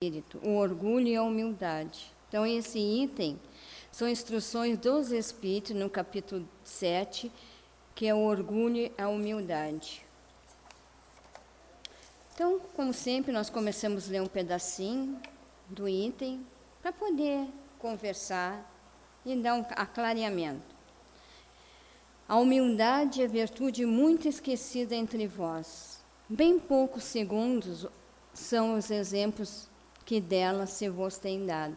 espírito, o orgulho e a humildade. Então, esse item são instruções dos espíritos no capítulo 7, que é o orgulho e a humildade. Então, como sempre, nós começamos a ler um pedacinho do item para poder conversar e dar um aclareamento. A humildade é virtude muito esquecida entre vós. Bem poucos segundos são os exemplos que dela se vos tem dado.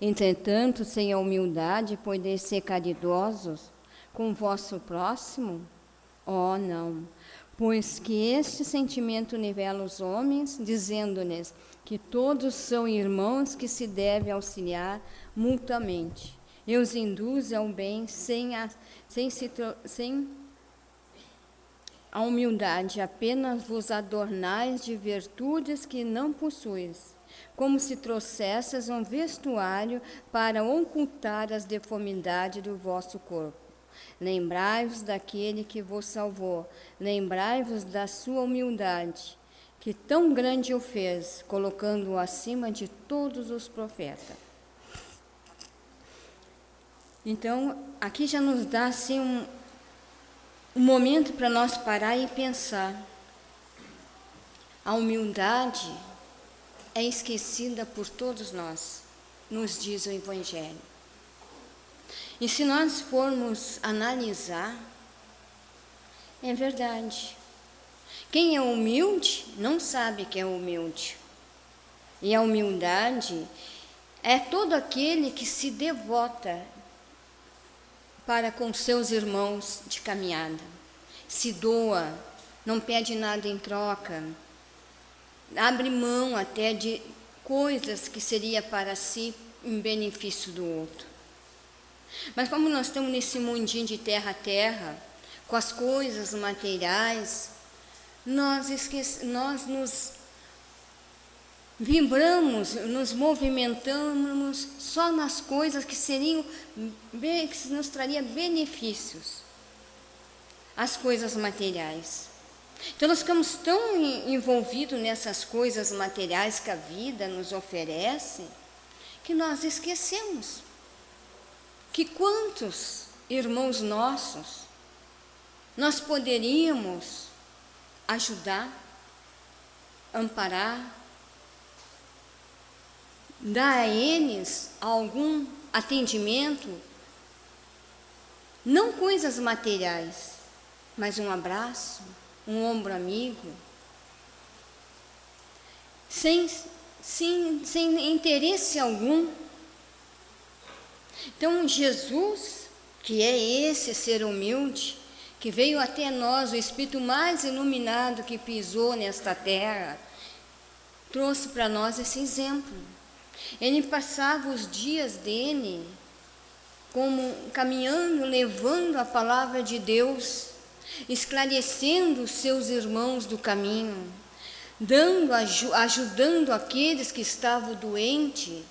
Entretanto, sem a humildade, podeis ser caridosos com o vosso próximo? Oh, não! Pois que este sentimento nivela os homens, dizendo-lhes que todos são irmãos que se devem auxiliar mutuamente, e os induz ao bem sem a humildade, apenas vos adornais de virtudes que não possuis, como se trouxesses um vestuário para ocultar as deformidades do vosso corpo. Lembrai-vos daquele que vos salvou, lembrai-vos da sua humildade, que tão grande o fez, colocando-o acima de todos os profetas. Então, aqui já nos dá assim um momento para nós parar e pensar. A humildade é esquecida por todos nós, nos diz o Evangelho. E se nós formos analisar, é verdade. Quem é humilde não sabe que é humilde. E a humildade é todo aquele que se devota para com seus irmãos de caminhada. Se doa, não pede nada em troca, abre mão até de coisas que seria para si em benefício do outro. Mas como nós estamos nesse mundinho de terra a terra, com as coisas materiais, nós nos vibramos, nos movimentamos só nas coisas que que nos traria benefícios, as coisas materiais. Então nós ficamos tão envolvidos nessas coisas materiais que a vida nos oferece, que nós esquecemos que quantos irmãos nossos nós poderíamos ajudar, amparar, dar a eles algum atendimento, não coisas materiais, mas um abraço, um ombro amigo, sem interesse algum. Então, Jesus, que é esse ser humilde, que veio até nós, o Espírito mais iluminado que pisou nesta terra, trouxe para nós esse exemplo. Ele passava os dias dele como caminhando, levando a palavra de Deus, esclarecendo os seus irmãos do caminho, ajudando aqueles que estavam doentes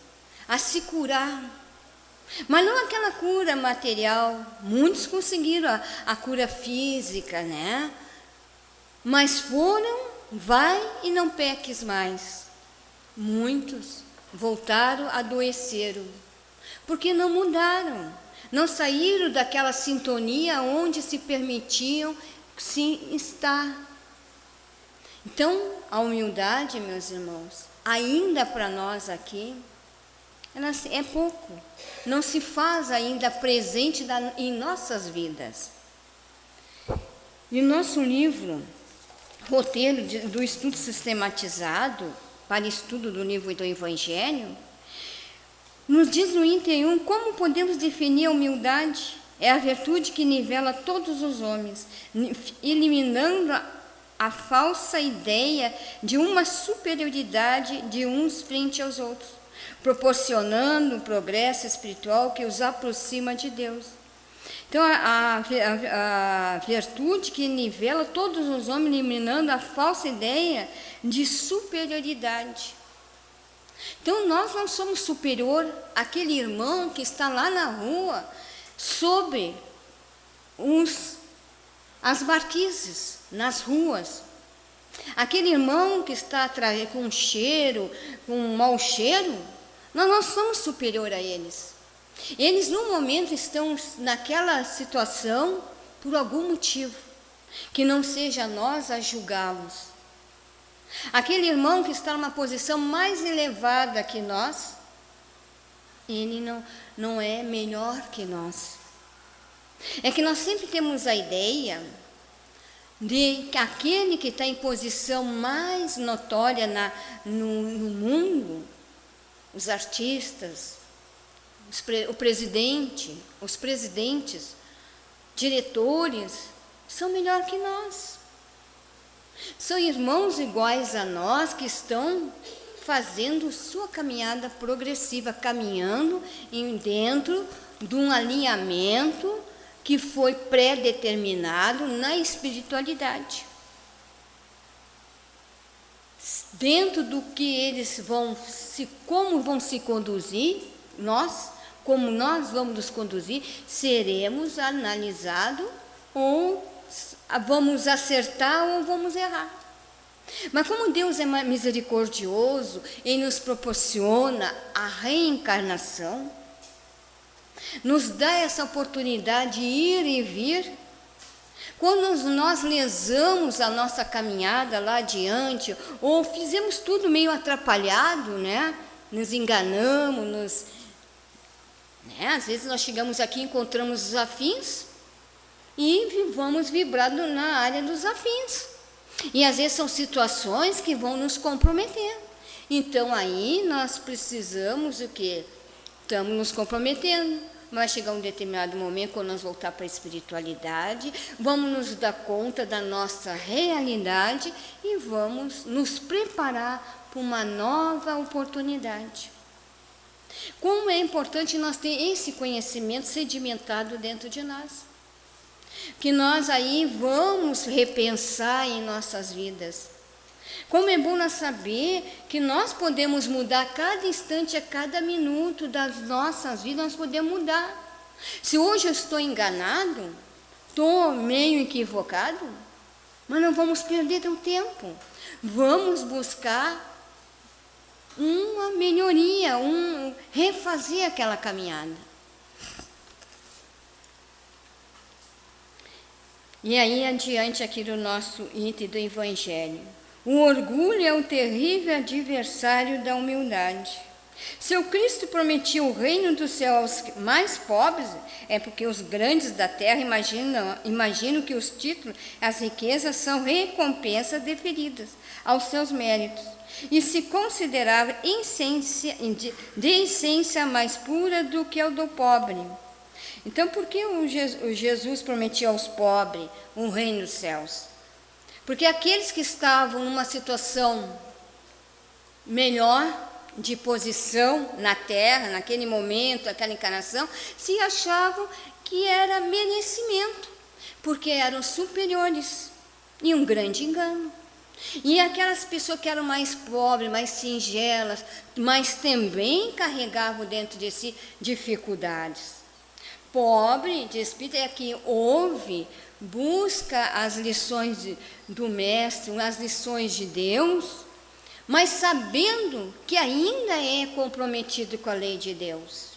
a se curar. Mas não aquela cura material. Muitos conseguiram a cura física, né? Mas vai e não peques mais. Muitos voltaram, adoeceram, porque não mudaram, não saíram daquela sintonia onde se permitiam estar. Então, a humildade, meus irmãos, ainda para nós aqui, ela é pouco, não se faz ainda presente em nossas vidas. E o nosso livro, Roteiro do Estudo Sistematizado, para estudo do livro do Evangelho, nos diz no item 1 como podemos definir a humildade. É a virtude que nivela todos os homens, eliminando a falsa ideia de uma superioridade de uns frente aos outros, proporcionando um progresso espiritual que os aproxima de Deus. Então, a virtude que nivela todos os homens, eliminando a falsa ideia de superioridade. Então, nós não somos superior àquele irmão que está lá na rua, sobre as marquises, nas ruas, Aquele irmão que está com um cheiro, com um mau cheiro, nós não somos superior a eles. Eles, no momento, estão naquela situação por algum motivo, que não seja nós a julgá-los. Aquele irmão que está numa posição mais elevada que nós, ele não é melhor que nós. É que nós sempre temos a ideia de que aquele que está em posição mais notória no mundo, os artistas, o presidente, os presidentes, diretores, são melhor que nós. São irmãos iguais a nós que estão fazendo sua caminhada progressiva, caminhando dentro de um alinhamento que foi pré-determinado na espiritualidade. Dentro do que eles como vão se conduzir, como nós vamos nos conduzir, seremos analisados ou vamos acertar ou vamos errar. Mas como Deus é misericordioso e nos proporciona a reencarnação, nos dá essa oportunidade de ir e vir. Quando nós lesamos a nossa caminhada lá adiante, ou fizemos tudo meio atrapalhado, né? Nos enganamos, às vezes nós chegamos aqui, encontramos os afins e vamos vibrar na área dos afins. E às vezes são situações que vão nos comprometer. Então aí nós precisamos o quê? Estamos nos comprometendo. Vai chegar um determinado momento, quando nós voltar para a espiritualidade, vamos nos dar conta da nossa realidade e vamos nos preparar para uma nova oportunidade. Como é importante nós ter esse conhecimento sedimentado dentro de nós. Que nós aí vamos repensar em nossas vidas. Como é bom nós saber que nós podemos mudar a cada instante, a cada minuto das nossas vidas, nós podemos mudar. Se hoje eu estou enganado, estou meio equivocado, mas não vamos perder o tempo. Vamos buscar uma melhoria, refazer aquela caminhada. E aí adiante aqui do nosso item do Evangelho. O orgulho é um terrível adversário da humildade. Se o Cristo prometia o reino do céu aos mais pobres, é porque os grandes da terra imaginam que os títulos, as riquezas são recompensas deferidas aos seus méritos, e se considerava de essência mais pura do que o do pobre. Então, por que o Jesus prometia aos pobres o reino dos céus? Porque aqueles que estavam numa situação melhor, de posição na terra, naquele momento, aquela encarnação, se achavam que era merecimento, porque eram superiores, e um grande engano. E aquelas pessoas que eram mais pobres, mais singelas, mas também carregavam dentro de si dificuldades. Pobre de espírito é que ouve, busca as lições do Mestre, as lições de Deus, mas sabendo que ainda é comprometido com a lei de Deus.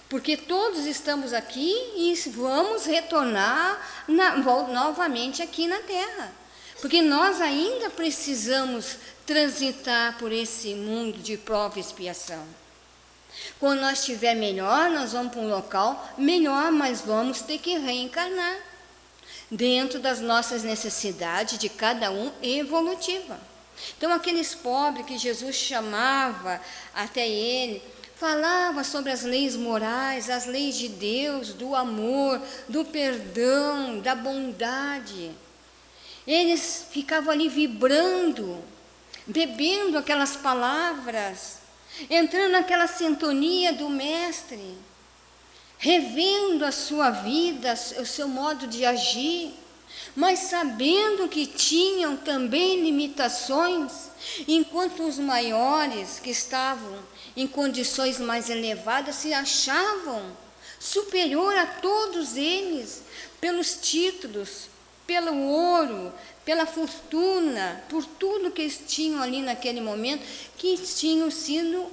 Porque todos estamos aqui e vamos retornar novamente aqui na Terra. Porque nós ainda precisamos transitar por esse mundo de prova e expiação. Quando nós estiver melhor, nós vamos para um local melhor, mas vamos ter que reencarnar dentro das nossas necessidades de cada um evolutiva. Então, aqueles pobres que Jesus chamava até ele, falava sobre as leis morais, as leis de Deus, do amor, do perdão, da bondade. Eles ficavam ali vibrando, bebendo aquelas palavras, entrando naquela sintonia do Mestre, revendo a sua vida, o seu modo de agir, mas sabendo que tinham também limitações, enquanto os maiores que estavam em condições mais elevadas se achavam superior a todos eles pelos títulos, pelo ouro, pela fortuna, por tudo que eles tinham ali naquele momento, que tinham sido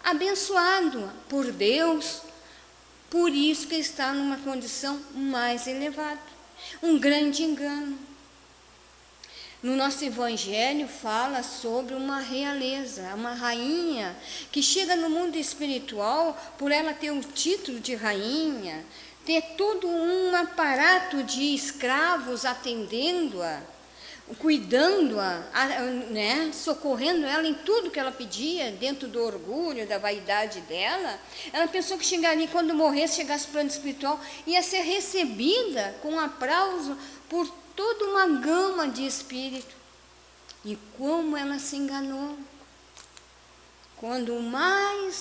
abençoados por Deus, por isso que está numa condição mais elevada. Um grande engano. No nosso evangelho fala sobre uma realeza, uma rainha, que chega no mundo espiritual, por ela ter o título de rainha, ter todo um aparato de escravos atendendo-a, cuidando-a, né, socorrendo ela em tudo que ela pedia, dentro do orgulho, da vaidade dela. Ela pensou que chegaria, quando morresse, chegasse para o plano espiritual, ia ser recebida com aplauso por toda uma gama de espírito. E como ela se enganou. Quando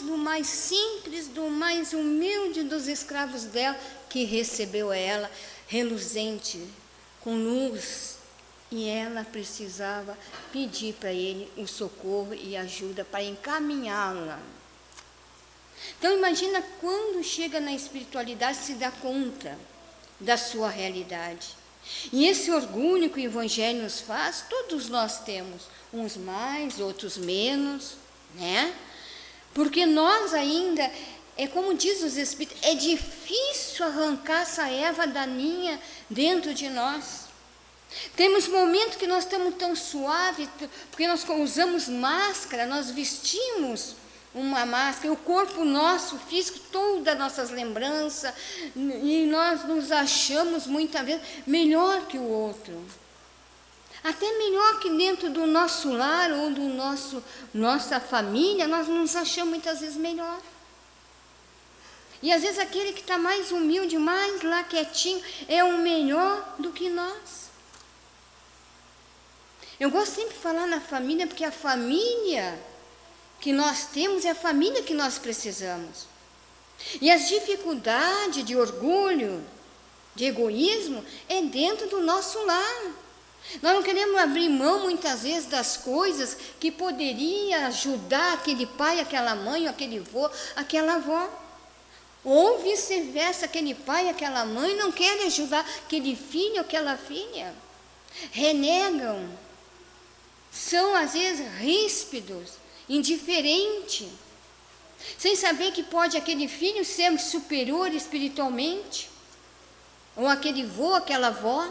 do mais simples, do mais humilde dos escravos dela, que recebeu ela, reluzente, com luz, e ela precisava pedir para ele o socorro e ajuda para encaminhá-la. Então imagina quando chega na espiritualidade, se dá conta da sua realidade. E esse orgulho que o Evangelho nos faz, todos nós temos, uns mais, outros menos, né? Porque nós ainda, é como diz os Espíritos, é difícil arrancar essa erva daninha dentro de nós. Temos momentos que nós estamos tão suaves, porque nós usamos máscara, nós vestimos uma máscara, o corpo nosso, físico, todas as nossas lembranças, e nós nos achamos muitas vezes melhor que o outro. Até melhor que dentro do nosso lar ou do nossa família, nós nos achamos muitas vezes melhor. E às vezes aquele que está mais humilde, mais lá quietinho, é o melhor do que nós. Eu gosto sempre de falar na família, porque a família que nós temos é a família que nós precisamos. E as dificuldades de orgulho, de egoísmo, é dentro do nosso lar. Nós não queremos abrir mão muitas vezes das coisas que poderia ajudar aquele pai, aquela mãe, aquele avô, aquela avó. Ou vice-versa, aquele pai, aquela mãe não querem ajudar aquele filho, aquela filha. Renegam. São às vezes ríspidos, indiferentes, sem saber que pode aquele filho ser superior espiritualmente, ou aquele avô, aquela avó.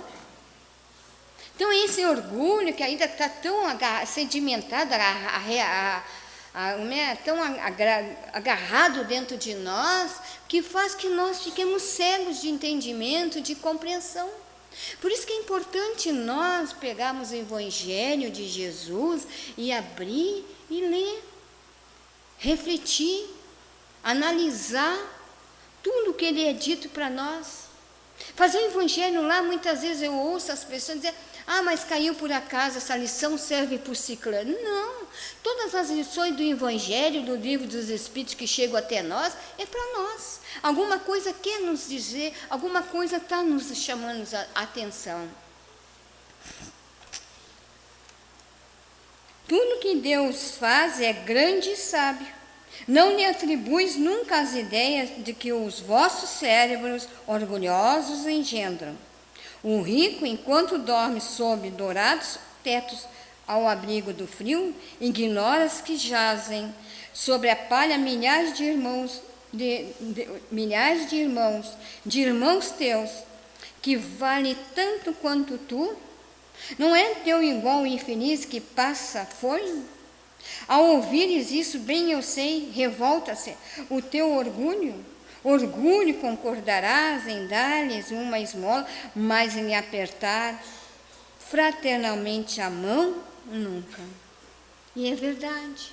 Então esse orgulho que ainda está tão sedimentado, tão agarrado dentro de nós, que faz que nós fiquemos cegos de entendimento, de compreensão. Por isso que é importante nós pegarmos o Evangelho de Jesus e abrir e ler, refletir, analisar tudo que ele é dito para nós. Fazer o Evangelho lá, muitas vezes eu ouço as pessoas dizer: ah, mas caiu por acaso, essa lição serve para o ciclano. Não, todas as lições do Evangelho, do Livro dos Espíritos que chegam até nós, é para nós. Alguma coisa quer nos dizer, alguma coisa está nos chamando a atenção. Tudo que Deus faz é grande e sábio. Não lhe atribuis nunca as ideias de que os vossos cérebros orgulhosos engendram. O rico, enquanto dorme sob dourados tetos ao abrigo do frio, ignoras que jazem sobre a palha milhares de irmãos teus, que vale tanto quanto tu. Não é teu igual o infeliz que passa fome? Ao ouvires isso, bem eu sei, revolta-se o teu orgulho. Orgulho concordarás em dar-lhes uma esmola, mas em apertar fraternalmente a mão, nunca. E é verdade.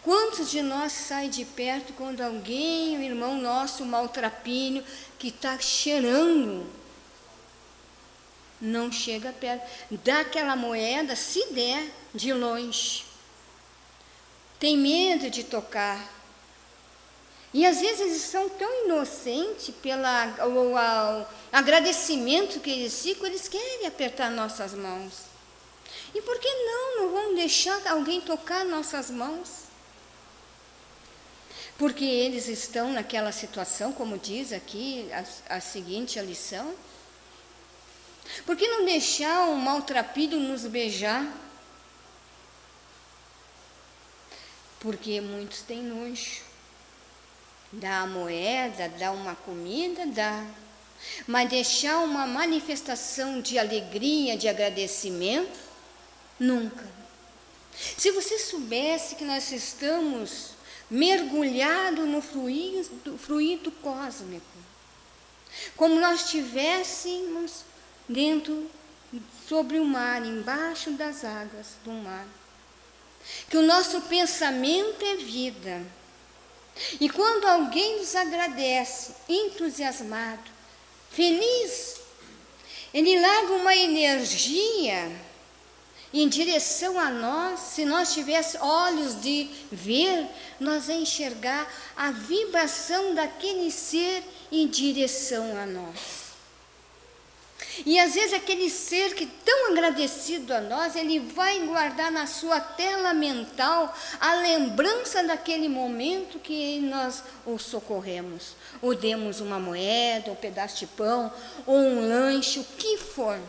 Quantos de nós saem de perto quando alguém, um irmão nosso, maltrapilho, que está cheirando, não chega perto, dá aquela moeda, se der, de longe. Tem medo de tocar. E às vezes eles são tão inocentes pelo agradecimento que eles ficam, eles querem apertar nossas mãos. E por que não vão deixar alguém tocar nossas mãos? Porque eles estão naquela situação, como diz aqui a seguinte lição. Por que não deixar um maltrapilho nos beijar? Porque muitos têm nojo. Dá a moeda, dá uma comida, dá. Mas deixar uma manifestação de alegria, de agradecimento, nunca. Se você soubesse que nós estamos mergulhados no fluido cósmico, como nós estivéssemos dentro, sobre o mar, embaixo das águas do mar, que o nosso pensamento é vida. E quando alguém nos agradece, entusiasmado, feliz, ele larga uma energia em direção a nós. Se nós tivéssemos olhos de ver, nós vamos enxergar a vibração daquele ser em direção a nós. E às vezes aquele ser que tão agradecido a nós, ele vai guardar na sua tela mental a lembrança daquele momento que nós o socorremos, ou demos uma moeda, um pedaço de pão, ou um lanche, o que for.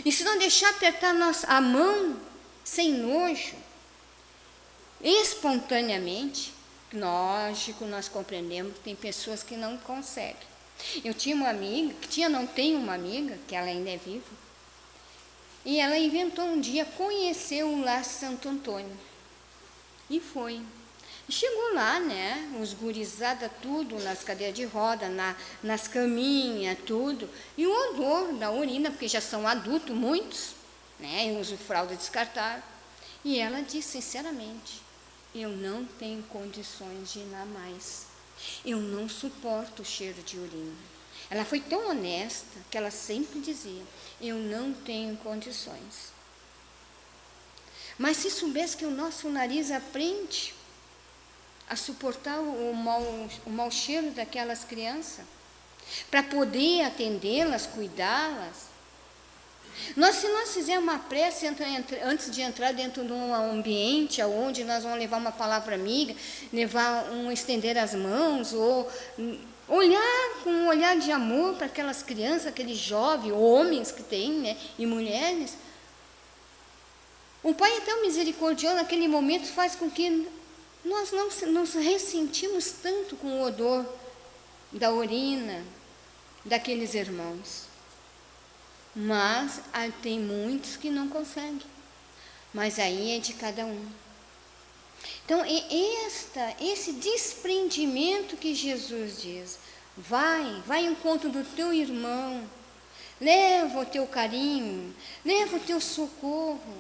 E se não deixar apertar a mão sem nojo, espontaneamente, lógico, nós compreendemos que tem pessoas que não conseguem. Eu tinha uma amiga, não tenho uma amiga, que ela ainda é viva, e ela inventou um dia conhecer o Lar Santo Antônio. E foi. E chegou lá, né, os gurizada tudo, nas cadeiras de roda, nas caminhas, tudo, e o odor da urina, porque já são adultos muitos, né, e usam fralda descartável. E ela disse sinceramente, eu não tenho condições de ir lá mais. Eu não suporto o cheiro de urina. Ela foi tão honesta que ela sempre dizia, eu não tenho condições. Mas se soubesse que o nosso nariz aprende a suportar o mau cheiro daquelas crianças, para poder atendê-las, cuidá-las. Se nós fizermos uma prece antes de entrar dentro de um ambiente onde nós vamos levar uma palavra amiga, estender as mãos, ou olhar com um olhar de amor para aquelas crianças, aqueles jovens, homens que tem, né, e mulheres, o Pai é tão misericordioso naquele momento, faz com que nós não nos ressentimos tanto com o odor da urina daqueles irmãos. Mas tem muitos que não conseguem. Mas aí é de cada um. Então, esse desprendimento que Jesus diz, vai ao encontro do teu irmão, leva o teu carinho, leva o teu socorro.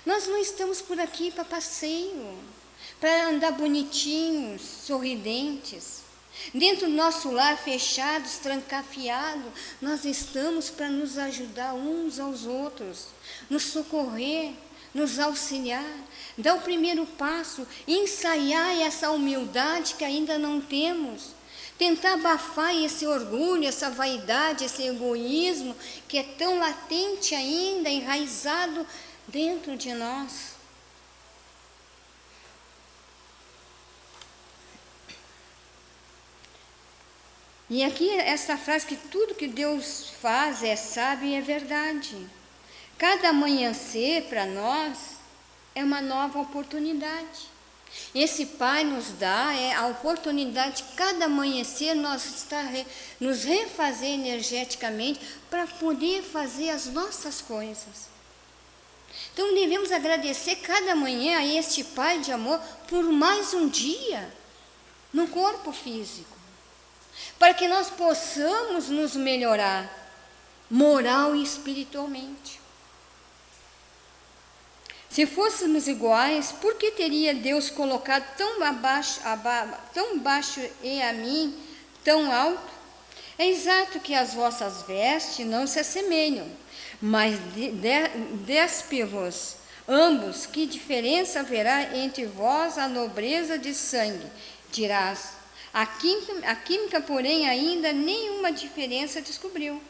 Nós não estamos por aqui para passeio, para andar bonitinhos, sorridentes. Dentro do nosso lar, fechados, trancafiados, nós estamos para nos ajudar uns aos outros, nos socorrer, nos auxiliar, dar o primeiro passo, ensaiar essa humildade que ainda não temos, tentar abafar esse orgulho, essa vaidade, esse egoísmo que é tão latente ainda, enraizado dentro de nós. E aqui essa frase que tudo que Deus faz é sábio e é verdade. Cada amanhecer para nós é uma nova oportunidade. Esse Pai nos dá a oportunidade de cada amanhecer nos refazer energeticamente para poder fazer as nossas coisas. Então devemos agradecer cada manhã a este Pai de amor por mais um dia no corpo físico, para que nós possamos nos melhorar moral e espiritualmente. Se fôssemos iguais, por que teria Deus colocado tão baixo e a mim tão alto? É exato que as vossas vestes não se assemelham, mas despe-vos ambos, que diferença haverá entre vós a nobreza de sangue? Dirás, a química, porém, ainda nenhuma diferença descobriu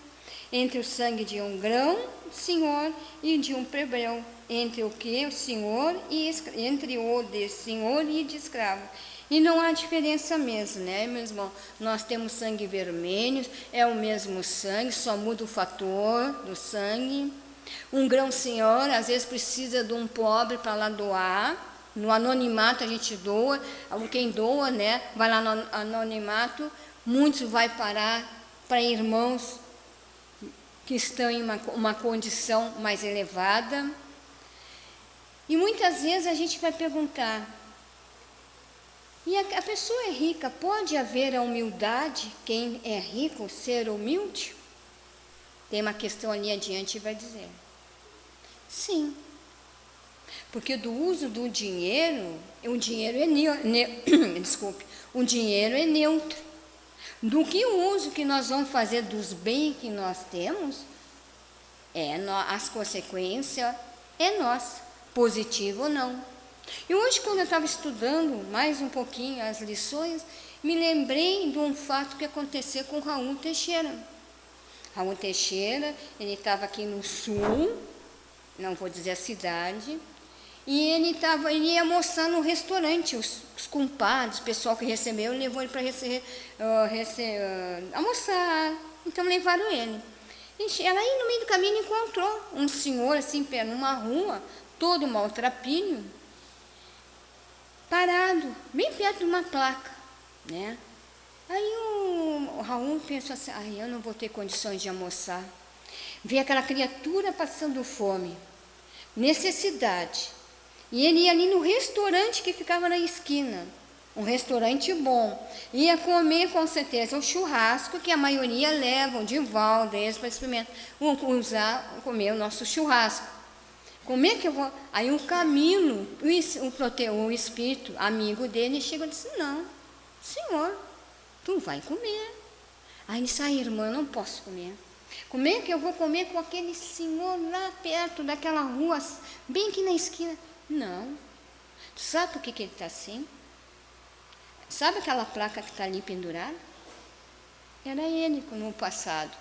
entre o sangue de um grão, senhor, e de um plebeio. entre o que o senhor e entre o de senhor e de escravo. E não há diferença mesmo, né, meu irmão? Nós temos sangue vermelho, é o mesmo sangue, só muda o fator do sangue. Um grão-senhor, às vezes precisa de um pobre para lá doar. No anonimato a gente doa, quem doa, né, vai lá no anonimato, muitos vai parar para irmãos que estão em uma condição mais elevada. E muitas vezes a gente vai perguntar, e a pessoa é rica, pode haver a humildade? Quem é rico ser humilde? Tem uma questão ali adiante e vai dizer. Sim. Porque do uso do dinheiro, o dinheiro é o dinheiro é neutro. Do que o uso que nós vamos fazer dos bens que nós temos, as consequências é nossa, positivo ou não. E hoje, quando eu estava estudando mais um pouquinho as lições, me lembrei de um fato que aconteceu com Raul Teixeira. Raul Teixeira, ele estava aqui no sul, não vou dizer a cidade, e ele ia almoçar no restaurante, os compadres, o pessoal que recebeu, levou ele para almoçar, então levaram ele. E ela aí no meio do caminho encontrou um senhor assim, numa rua, todo maltrapilho, parado, bem perto de uma placa, né? Aí o Raul pensou assim, eu não vou ter condições de almoçar. Vê aquela criatura passando fome, necessidade. E ele ia ali no restaurante que ficava na esquina, um restaurante bom. Ia comer com certeza o churrasco que a maioria levam de volta, eles para experimentar, comer o nosso churrasco. Como é que eu vou? Aí o Camilo, o espírito amigo dele, chegou e disse, não, senhor, tu vai comer. Aí ele disse, irmã, não posso comer. Como é que eu vou comer com aquele senhor lá perto daquela rua, bem aqui na esquina? Não. Tu sabe por que ele está assim? Sabe aquela placa que está ali pendurada? Era ele no passado.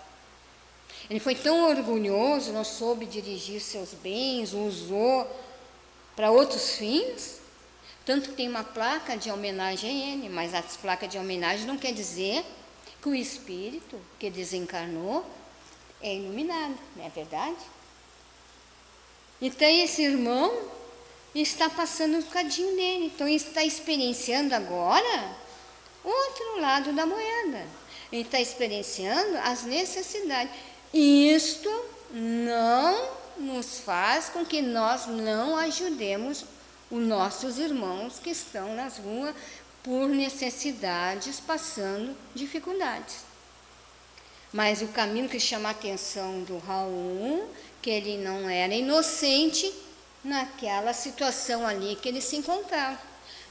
Ele foi tão orgulhoso, não soube dirigir seus bens, usou para outros fins, tanto que tem uma placa de homenagem a ele, mas as placas de homenagem não quer dizer que o espírito que desencarnou é iluminado, não é verdade? Então esse irmão está passando um bocadinho dele, então ele está experienciando agora o outro lado da moeda, ele está experienciando as necessidades. Isto não nos faz com que nós não ajudemos os nossos irmãos que estão nas ruas por necessidades, passando dificuldades. Mas o caminho que chama a atenção do Raul, que ele não era inocente naquela situação ali que ele se encontrava.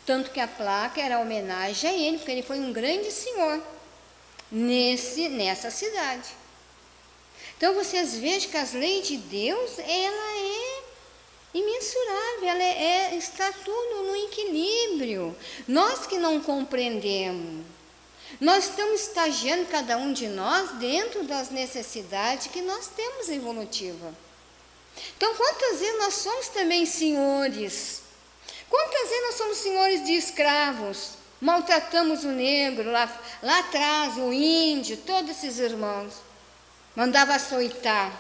Tanto que a placa era homenagem a ele, porque ele foi um grande senhor nessa cidade. Então, vocês vejam que as leis de Deus, ela é imensurável, está tudo no equilíbrio. Nós que não compreendemos, nós estamos estagiando, cada um de nós, dentro das necessidades que nós temos evolutiva. Então, quantas vezes nós somos também senhores? Quantas vezes nós somos senhores de escravos? Maltratamos o negro, lá atrás, o índio, todos esses irmãos. Mandava açoitar.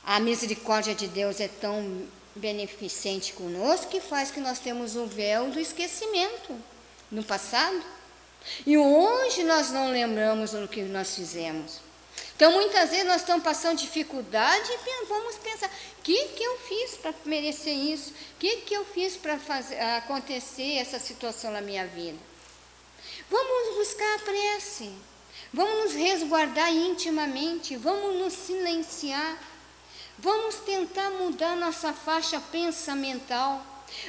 A misericórdia de Deus é tão beneficente conosco que faz que nós temos o véu do esquecimento no passado. E hoje nós não lembramos do que nós fizemos. Então, muitas vezes nós estamos passando dificuldade e vamos pensar, o que eu fiz para merecer isso? O que eu fiz para fazer acontecer essa situação na minha vida? Vamos buscar a prece. Vamos nos resguardar intimamente, vamos nos silenciar, vamos tentar mudar nossa faixa pensamental,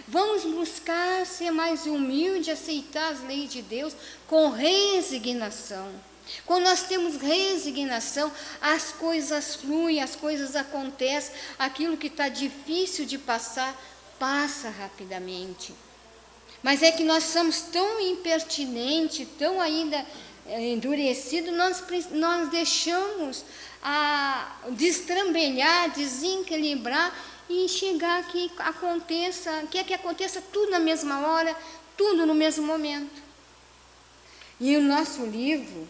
vamos buscar ser mais humilde, aceitar as leis de Deus com resignação. Quando nós temos resignação, as coisas fluem, as coisas acontecem, aquilo que está difícil de passar, passa rapidamente. Mas é que nós somos tão impertinentes, tão ainda endurecido, nós deixamos destrambelhar, desequilibrar e enxergar que aconteça tudo na mesma hora, tudo no mesmo momento. E o nosso livro,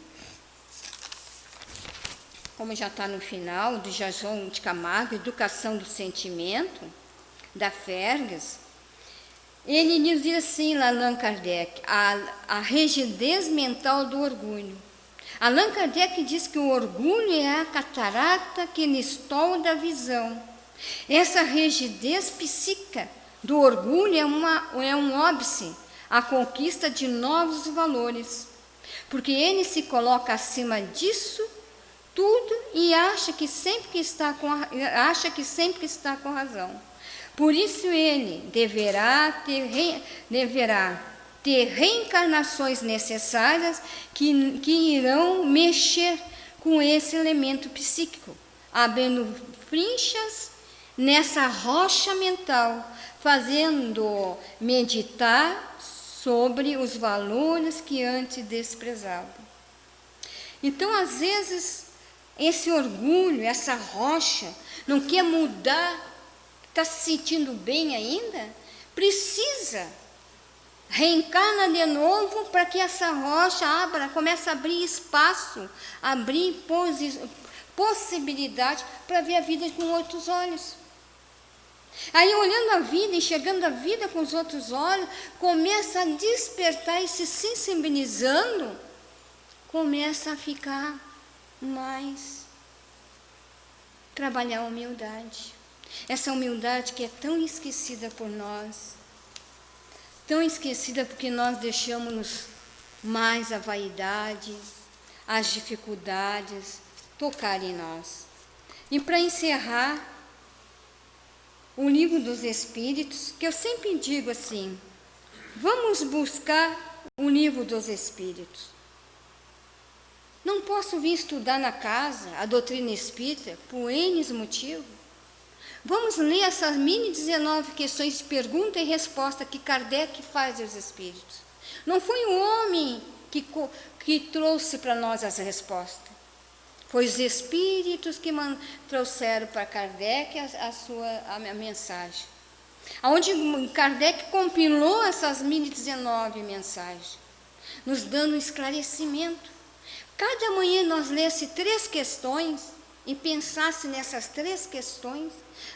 como já está no final, do Jason de Camargo, Educação do Sentimento, da Fergus, ele diz assim, Allan Kardec, a rigidez mental do orgulho. Allan Kardec diz que o orgulho é a catarata que lhes tolda a visão. Essa rigidez psíquica do orgulho é um óbice à conquista de novos valores, porque ele se coloca acima disso tudo e acha que sempre está com razão. Por isso ele deverá ter reencarnações necessárias que irão mexer com esse elemento psíquico, abrindo frinchas nessa rocha mental, fazendo meditar sobre os valores que antes desprezava. Então, às vezes, esse orgulho, essa rocha, não quer mudar, está se sentindo bem ainda, precisa, reencarna de novo para que essa rocha comece a abrir espaço, abrir possibilidade para ver a vida com outros olhos. Aí, olhando a vida, enxergando a vida com os outros olhos, começa a despertar e se sensibilizando, começa a ficar mais, trabalhar a humildade. Essa humildade que é tão esquecida por nós, tão esquecida porque nós deixamos mais a vaidade, as dificuldades tocar em nós. E para encerrar, o Livro dos Espíritos, que eu sempre digo assim, vamos buscar o Livro dos Espíritos. Não posso vir estudar na casa a doutrina espírita por N motivos. Vamos ler essas 1019 questões de pergunta e resposta que Kardec faz aos espíritos. Não foi o homem que trouxe para nós as respostas. Foi os espíritos que trouxeram para Kardec a mensagem. Onde Kardec compilou essas 1019 mensagens, nos dando um esclarecimento. Cada manhã nós lesse 3 questões e pensasse nessas 3 questões,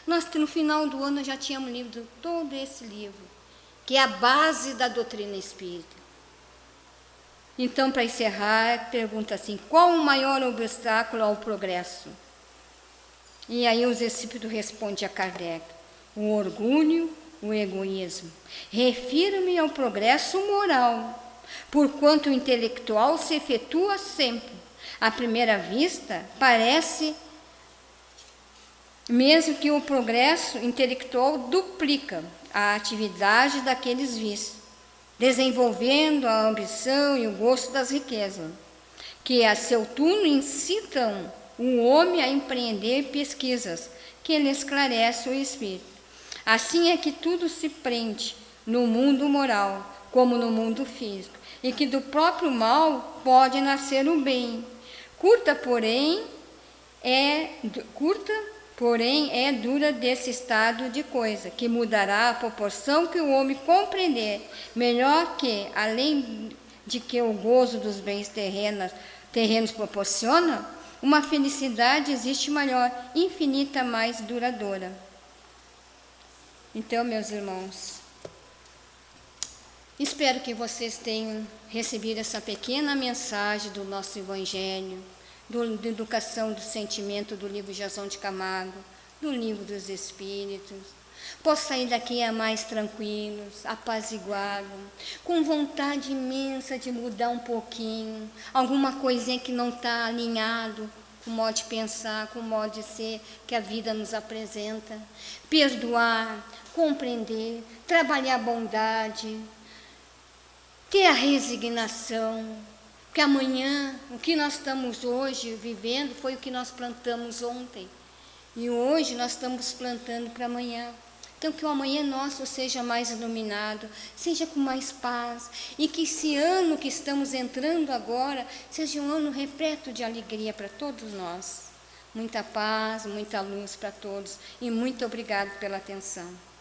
nós no final do ano já tínhamos lido todo esse livro, que é a base da doutrina espírita. Então, para encerrar, pergunta assim, qual o maior obstáculo ao progresso? E aí os espíritos respondem a Kardec, o orgulho, o egoísmo. Refiro-me ao progresso moral, porquanto o intelectual se efetua sempre. À primeira vista, parece mesmo que o progresso intelectual duplica a atividade daqueles vícios, desenvolvendo a ambição e o gosto das riquezas, que a seu turno incitam o homem a empreender pesquisas que lhe esclarecem o espírito. Assim é que tudo se prende no mundo moral, como no mundo físico, e que do próprio mal pode nascer o bem. Curta, porém, é dura desse estado de coisa, que mudará a proporção que o homem compreender, melhor que, além de que o gozo dos bens terrenos proporciona, uma felicidade existe maior, infinita, mais duradoura. Então, meus irmãos, espero que vocês tenham recebido essa pequena mensagem do nosso Evangelho, da educação do sentimento do livro Jason de Camargo, do livro dos Espíritos. Posso sair daqui mais tranquilos, apaziguados, com vontade imensa de mudar um pouquinho, alguma coisinha que não está alinhado com o modo de pensar, com o modo de ser que a vida nos apresenta. Perdoar, compreender, trabalhar a bondade, ter a resignação, porque amanhã, o que nós estamos hoje vivendo foi o que nós plantamos ontem. E hoje nós estamos plantando para amanhã. Então, que o amanhã nosso seja mais iluminado, seja com mais paz. E que esse ano que estamos entrando agora, seja um ano repleto de alegria para todos nós. Muita paz, muita luz para todos e muito obrigado pela atenção.